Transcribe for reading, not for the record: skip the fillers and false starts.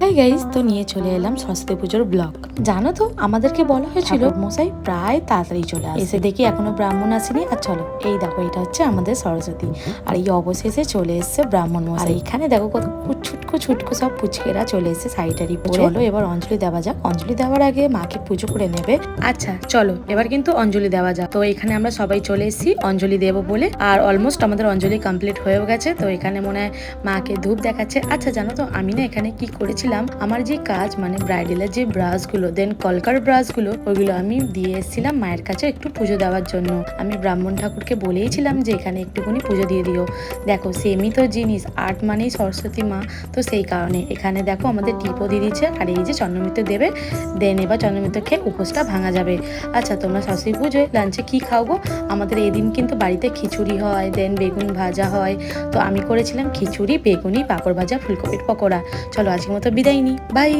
Hi guys, তো নিয়ে চলে এলাম সরস্বতী পুজোর ব্লগ। জানো তো আমাদেরকে বলা হয়েছিল মশাই প্রায় তাড়াতাড়ি চলে আসে, এসে দেখি এখনো ব্রাহ্মণ আসেনি। আর চলো এই দেখো, এটা হচ্ছে আমাদের সরস্বতী, আর এই অবশেষে চলে এসছে ব্রাহ্মণ মশাই। এখানে দেখো কত ছুটকো ছুটকো সব পুচকেরা চলে এসছে শাড়ি পরে। চলো এবার অঞ্জলি দেওয়া যাক। অঞ্জলি দেওয়ার আগে মাকে পুজো করে নেবে। আচ্ছা চলো এবার কিন্তু অঞ্জলি দেওয়া যাক। তো এখানে আমরা সবাই চলে এসেছি অঞ্জলি দেবো বলে, আর অলমোস্ট আমাদের অঞ্জলি কমপ্লিট হয়েও গেছে। তো এখানে মনে হয় মাকে ধূপ দেখাচ্ছে। আচ্ছা জানো তো আমি না এখানে কি করেছিলাম, আমার যে কাজ মানে ব্রাইডালের যে ব্রাশ গুলো দেন কলকার ব্রাশ গুলো, ওইগুলো আমি দিয়ে এসেছিলাম মায়ের কাছে একটু পুজো দেওয়ার জন্য। আমি ব্রাহ্মণ ঠাকুরকে বলেইছিলাম যে এখানে একটুখানি পুজো দিয়ে দিও। দেখো সেমই তো জিনিস, আর্ট মানেই সরস্বতী মা, তো সেই কারণে এখানে দেখো আমাদের টিপও দিয়ে দিচ্ছে। আর এই যে চন্দ্রমিত্র দেবে, দেন এবার চন্দ্রমিত্র খেয়ে উপোসটা ভাঙা যাবে। আচ্ছা তোমরা সরস্বতী পুজোয় লাঞ্চে কি খাওগো? আমাদের এদিন কিন্তু বাড়িতে খিচুড়ি হয়, দেন বেগুন ভাজা হয়। তো আমি করেছিলাম খিচুড়ি, বেগুনি, পাঁপড় ভাজা, ফুলকপির পকোড়া। চলো আজকের মতো বিদায় নি, বাই।